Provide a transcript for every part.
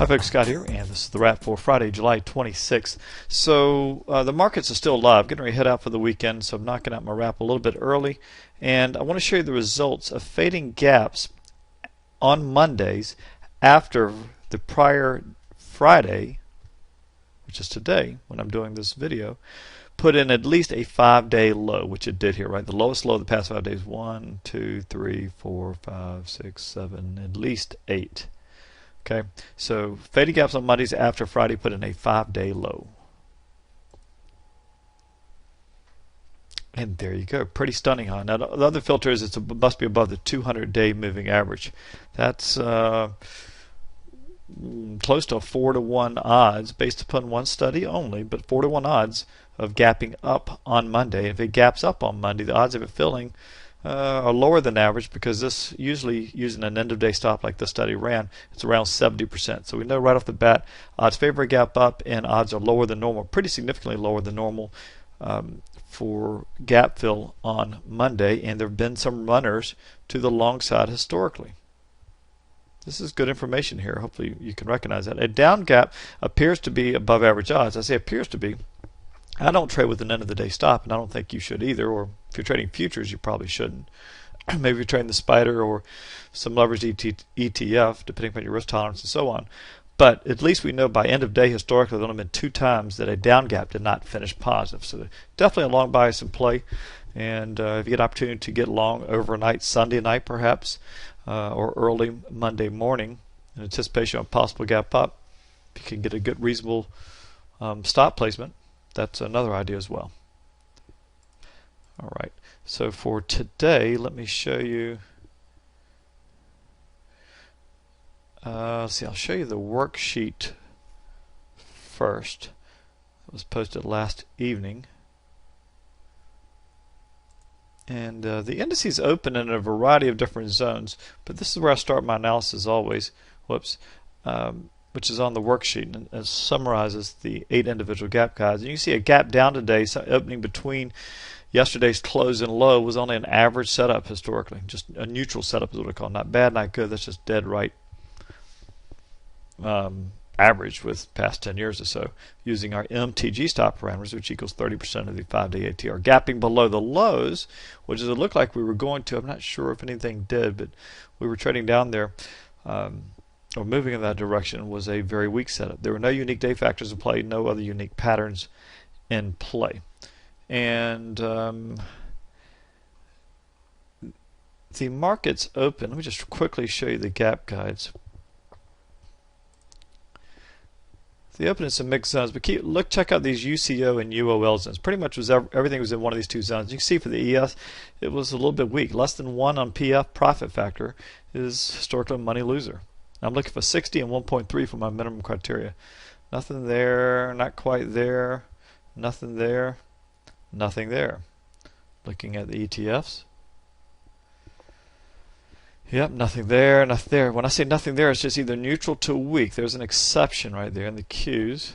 Hi folks, Scott here, and this is the wrap for Friday, July 26th. So the markets are still live, getting ready to head out for the weekend, so I'm knocking out my wrap a little bit early. And I want to show you the results of fading gaps on Mondays after the prior Friday, which is today when I'm doing this video, put in at least a 5-day low, which it did here, right? The lowest low of the past 5 days, 1, 2, 3, 4, 5, 6, 7, at least 8. Okay, so fading gaps on Mondays after Friday put in a 5-day low. And there you go, pretty stunning, huh? Now the other filter is it must be above the 200-day moving average. That's close to a 4-to-1 odds based upon one study only, but 4-to-1 odds of gapping up on Monday. If it gaps up on Monday, the odds of it filling are lower than average, because this usually using an end of day stop like this study ran, it's around 70%. So we know right off the bat odds favor a gap up, and odds are lower than normal, pretty significantly lower than normal for gap fill on Monday, and there have been some runners to the long side historically. This is good information here. Hopefully you can recognize that. A down gap appears to be above average odds. I say appears to be. I don't trade with an end of the day stop, and I don't think you should either. Or if you're trading futures, you probably shouldn't. Maybe you're trading the Spider or some leveraged ETF, depending on your risk tolerance and so on. But at least we know by end of day historically there have only been 2 times that a down gap did not finish positive. So definitely a long bias in play. And if you get an opportunity to get long overnight, Sunday night perhaps, or early Monday morning in anticipation of a possible gap up, if you can get a good reasonable stop placement, that's another idea as well. All right, so for today, let me show you. I'll show you the worksheet first. It was posted last evening. And the indices open in a variety of different zones, but this is where I start my analysis always. Whoops. Which is on the worksheet, and it summarizes the 8 individual gap guides. And you can see a gap down today, so opening between yesterday's close and low was only an average setup historically. Just a neutral setup is what I call it. Not bad, not good. That's just dead right average with past 10 years or so, using our MTG stop parameters, which equals 30% of the 5-day ATR. Gapping below the lows, which is it looked like we were going to. I'm not sure if anything did, but we were trading down there. Or moving in that direction, was a very weak setup. There were no unique day factors in play, no other unique patterns in play. And the markets open. Let me just quickly show you the gap guides. The open in some mixed zones, but check out these UCO and UOL zones. Pretty much everything was in one of these 2 zones. You can see for the ES, it was a little bit weak. Less than 1 on PF profit factor is historically a money loser. I'm looking for 60 and 1.3 for my minimum criteria. Nothing there, not quite there, nothing there, nothing there. Looking at the ETFs. Yep, nothing there, nothing there. When I say nothing there, it's just either neutral to weak. There's an exception right there in the Qs,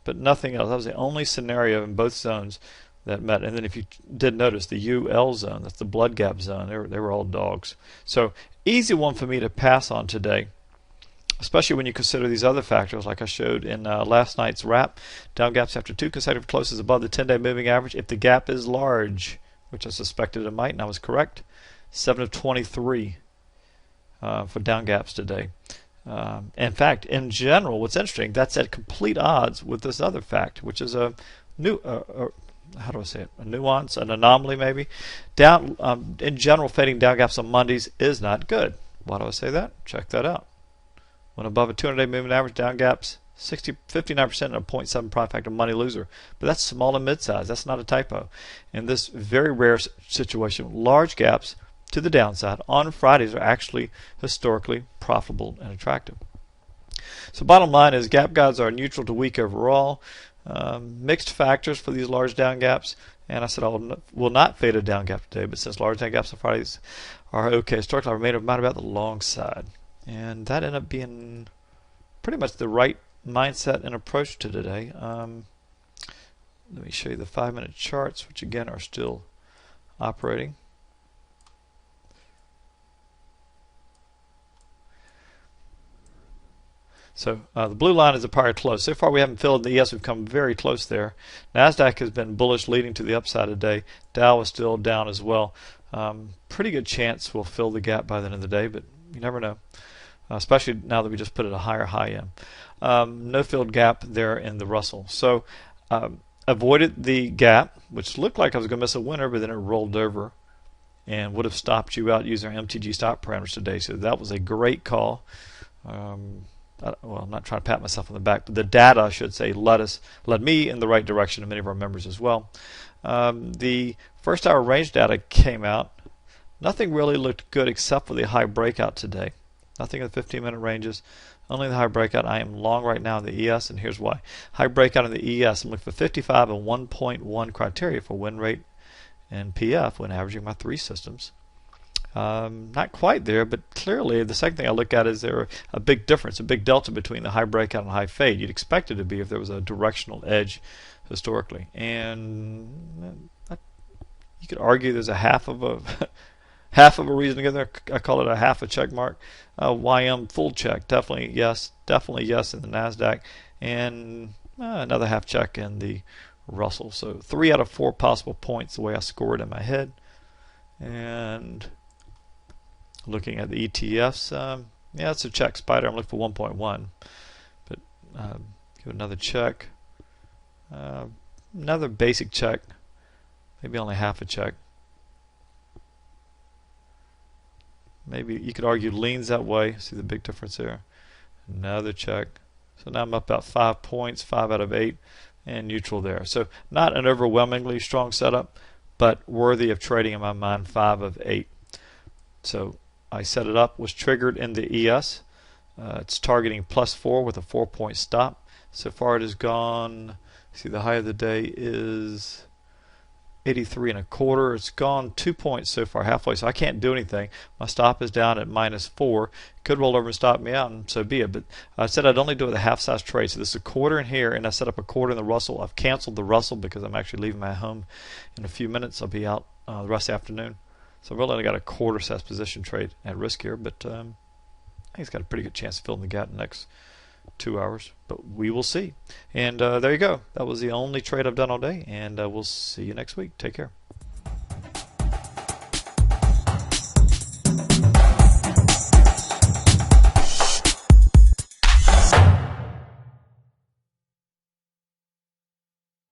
but nothing else. That was the only scenario in both zones that met. And then if you did notice the UL zone, that's the blood gap zone, they were all dogs. So easy one for me to pass on today, especially when you consider these other factors like I showed in last night's wrap. Down gaps after 2 consecutive closes above the 10-day moving average. If the gap is large, which I suspected it might, and I was correct, 7 of 23 for down gaps today. In fact, in general, what's interesting, that's at complete odds with this other fact, which is a new how do I say it? A nuance, an anomaly maybe. Down in general, fading down gaps on Mondays is not good. Why do I say that? Check that out. When above a 200-day moving average, down gaps 59% and a 0.7 profit factor, money loser. But that's small and mid-size. That's not a typo. In this very rare situation, large gaps to the downside on Fridays are actually historically profitable and attractive. So bottom line is gap guides are neutral to weak overall. Mixed factors for these large down gaps, and I said I will not fade a down gap today, but since large down gaps on Fridays are okay historically, I remain about the long side, and that ended up being pretty much the right mindset and approach to today. Let me show you the 5-minute charts, which again are still operating. So the blue line is a prior close. So far we haven't filled the ES. We've come very close there. NASDAQ has been bullish, leading to the upside today. Dow is still down as well. Pretty good chance we'll fill the gap by the end of the day, but you never know, especially now that we just put it a higher high in. No filled gap there in the Russell. So avoided the gap, which looked like I was going to miss a winner, but then it rolled over and would have stopped you out using our MTG stop parameters today. So that was a great call. Well, I'm not trying to pat myself on the back, but the data, I should say, led me in the right direction, and many of our members as well. The first hour range data came out. Nothing really looked good except for the high breakout today. Nothing in the 15-minute ranges, only the high breakout. I am long right now in the ES, and here's why. High breakout in the ES, I'm looking for 55 and 1.1 criteria for win rate and PF when averaging my three systems. Not quite there, but clearly the second thing I look at is there a big difference, a big delta between the high breakout and high fade. You'd expect it to be if there was a directional edge historically. And you could argue there's a half of a half of a reason to get there. I call it a half a check mark. YM full check, definitely yes in the NASDAQ, and another half check in the Russell. So 3 out of 4 possible points the way I scored in my head. And looking at the ETFs, yeah, it's a check. Spider, I'm looking for 1.1, but give another check, another basic check, maybe only half a check. Maybe you could argue leans that way. See the big difference there. Another check. So now I'm up about 5 points, 5 out of 8, and neutral there. So not an overwhelmingly strong setup, but worthy of trading in my mind. 5 of 8. So I set it up, was triggered in the ES. It's targeting +4 with a 4-point stop. So far it has gone, see the high of the day is 83 1/4. It's gone 2 points so far, halfway, so I can't do anything. My stop is down at -4. Could roll over and stop me out, and so be it. But I said I'd only do it with a half-size trade. So this is a quarter in here, and I set up a quarter in the Russell. I've canceled the Russell because I'm actually leaving my home in a few minutes. I'll be out the rest of the afternoon. So I've really only got a quarter-size position trade at risk here, but I think it's got a pretty good chance of filling the gap in the next 2 hours. But we will see. And there you go. That was the only trade I've done all day, and we'll see you next week. Take care.